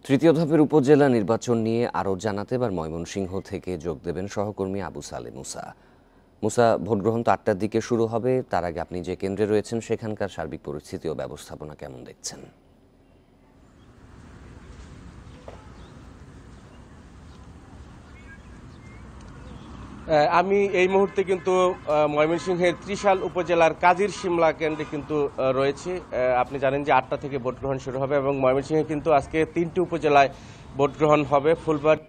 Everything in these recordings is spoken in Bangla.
তৃতীয় ধাপের উপজেলা নির্বাচন নিয়ে আরও জানাতে এবার ময়মনসিংহ থেকে যোগ দেবেন সহকর্মী আবু সালে মুসা। মুসা, ভোটগ্রহণ তো ৮টার দিকে শুরু হবে, তার আগে আপনি যে কেন্দ্রে রয়েছেন সেখানকার সার্বিক পরিস্থিতি ও ব্যবস্থাপনা কেমন দেখছেন? আমি এই মুহূর্তে কিন্তু ময়মনসিংহের ত্রিশাল উপজেলার কাজির শিমলা কেন্দ্রে কিন্তু রয়েছি। আপনি জানেন যে ৮টা থেকে ভোট গ্রহণ শুরু হবে এবং ময়মনসিংহে কিন্তু আজকে ৩টি উপজেলায় ভোট গ্রহণ হবে। ফুলবাড়ী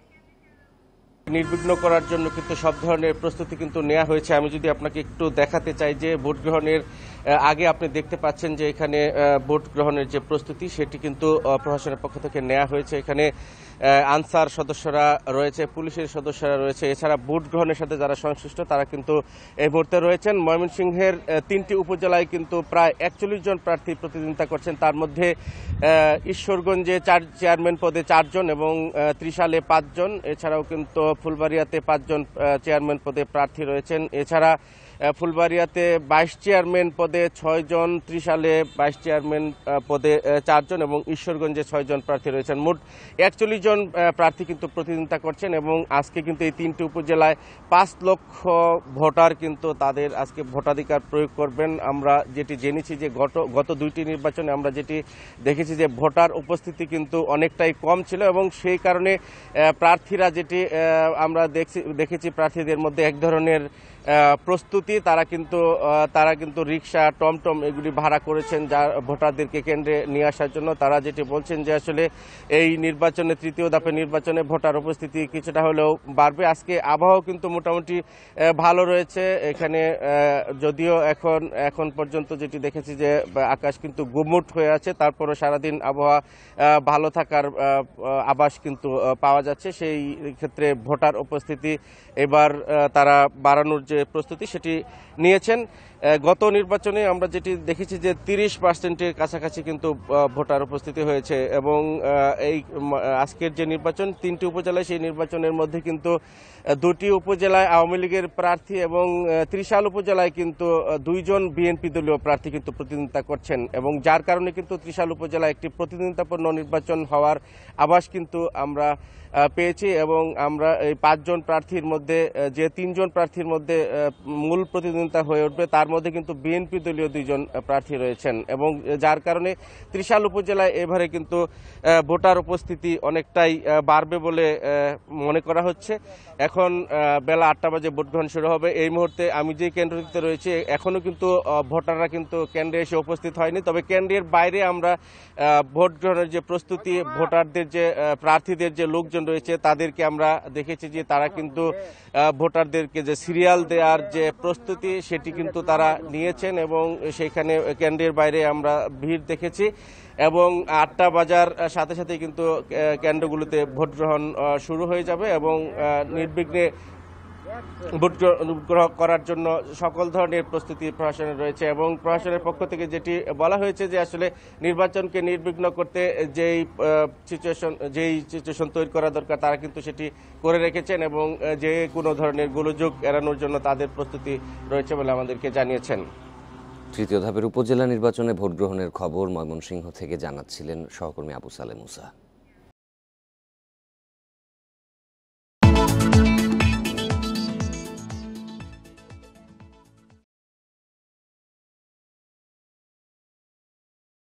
নির্বিঘ্ন করার জন্য কিন্তু সব ধরনের প্রস্তুতি কিন্তু নেওয়া হয়েছে। আমি যদি আপনাকে একটু দেখাতে চাই যে ভোট গ্রহণের আগে আপনি দেখতে পাচ্ছেন যে এখানে ভোট গ্রহণের যে প্রস্তুতি সেটি কিন্তু প্রশাসনের পক্ষ থেকে নেওয়া হয়েছে। এখানে আনসার সদস্যরা রয়েছে, পুলিশের সদস্যরা রয়েছে, এছাড়া ভোট গ্রহণের সাথে যারা সংশ্লিষ্ট তারা কিন্তু এই মুহূর্তে রয়েছেন। ময়মনসিংহের ৩টি উপজেলায় কিন্তু প্রায় ৪১ জন প্রার্থী প্রতিদ্বন্দ্বিতা করছেন। তার মধ্যে ঈশ্বরগঞ্জে চেয়ারম্যান পদে ৪ জন এবং ত্রিশালে ৫ জন, এছাড়াও কিন্তু ফুলবাড়িয়াতে ৫ জন চেয়ারম্যান পদে প্রার্থী রয়েছেন। এছাড়া ফুলবাড়িয়াতে ২২ চেয়ারম্যান পদে ৬ জন, ত্রিশালে ২২ চেয়ারম্যান পদে ৪ জন এবং ঈশ্বরগঞ্জে ৬ জন প্রার্থী রয়েছেন। মোট ৪১ জন প্রার্থী কিন্তু প্রতিদ্বন্দ্বিতা করছেন এবং আজকে কিন্তু এই ৩টি উপজেলায় ৫ লক্ষ ভোটার কিন্তু তাদের আজকে ভোটাধিকার প্রয়োগ করবেন। আমরা যেটি জেনেছি যে গত ২টি নির্বাচনে আমরা যেটি দেখেছি যে ভোটার উপস্থিতি কিন্তু অনেকটাই কম ছিল এবং সেই কারণে প্রার্থীরা যেটি আমরা দেখেছি প্রার্থীদের মধ্যে এক ধরনের প্রস্তুতি, তারা কিন্তু রিক্সা, টমটম এগুলি ভাড়া করেছেন যা ভোটারদেরকে কেন্দ্রে নিয়ে আসার জন্য। তারা যেটি বলছেন যে আসলে এই নির্বাচনে, তৃতীয় ধাপের নির্বাচনে ভোটার উপস্থিতি কিছুটা হলেও বাড়বে। আজকে আবহাওয়া কিন্তু মোটামুটি ভালো রয়েছে এখানে, যদিও এখন পর্যন্ত যেটি দেখেছি যে আকাশ কিন্তু গুমুট হয়ে আছে, তারপরও সারাদিন আবহাওয়া ভালো থাকার আভাস কিন্তু পাওয়া যাচ্ছে। সেই ক্ষেত্রে ভোটার উপস্থিতি এবার তারা বাড়ানোর যে প্রস্তুতি সেটি নিয়েছেন। গত নির্বাচনে আমরা যেটি দেখেছি যে ৩০%-এর কাছাকাছি কিন্তু ভোটার উপস্থিতি হয়েছে এবং এই আজকের যে নির্বাচন ৩টি উপজেলায়, সেই নির্বাচনের মধ্যে কিন্তু ২টি উপজেলায় আওয়ামী লীগের প্রার্থী এবং ত্রিশাল উপজেলায় কিন্তু ২ জন বিএনপি দলীয় প্রার্থী কিন্তু প্রতিদ্বন্দ্বিতা করছেন এবং যার কারণে কিন্তু ত্রিশাল উপজেলায় একটি প্রতিদ্বন্দ্বিতাপূর্ণ নির্বাচন হওয়ার আভাস কিন্তু আমরা পেয়েছি এবং আমরা এই ৫ জন প্রার্থীর মধ্যে যে ৩ জন প্রার্থীর মধ্যে মূল প্রতিদ্বন্দ্বিতা হয়ে উঠবে তার মধ্যে কিন্তু বিএনপি দলীয় ২ জন প্রার্থী রয়েছেন এবং যার কারণে ত্রিশাল উপজেলায় এবারে কিন্তু ভোটার উপস্থিতি অনেকটাই বাড়বে বলে মনে করা হচ্ছে। এখন বেলা ৮টা বাজে ভোট গ্রহণ শুরু হবে। এই মুহূর্তে আমি যে কেন্দ্রটিতে রয়েছি এখনও কিন্তু ভোটাররা কিন্তু কেন্দ্রে এসে উপস্থিত হয়নি, তবে কেন্দ্রের বাইরে আমরা ভোট গ্রহণের যে প্রস্তুতি, ভোটারদের যে প্রার্থীদের যে লোকজন রয়েছে তাদেরকে আমরা দেখেছি যে তারা কিন্তু ভোটারদেরকে যে সিরিয়াল দেওয়ার যে প্রস্তুতি সেটি কিন্তু তারা নিয়েছেন এবং সেখানে কেন্দ্রের বাইরে আমরা ভিড় দেখেছি এবং ৮টা বাজার সাথে সাথে কিন্তু কেন্দ্রগুলোতে ভোট গ্রহণ শুরু হয়ে যাবে এবং নির্বিঘ্নে ভোট গ্রহণ করার জন্য সকল ধরনের প্রস্তুতি প্রশাসনের রয়েছে এবং প্রশাসনের পক্ষ থেকে যেটি বলা হয়েছে যে আসলে নির্বাচনকে নির্বিঘ্ন করতে যেই সিচুয়েশন তৈরি করা দরকার তারা কিন্তু সেটি করে রেখেছেন এবং যে কোনো ধরনের গোলযোগ এড়ানোর জন্য তাদের প্রস্তুতি রয়েছে বলে আমাদেরকে জানিয়েছেন। তৃতীয় ধাপের উপজেলা নির্বাচনে ভোট গ্রহণের খবর ময়মনসিংহ থেকে জানাচ্ছিলেন সহকর্মী আবু সালে মুসা।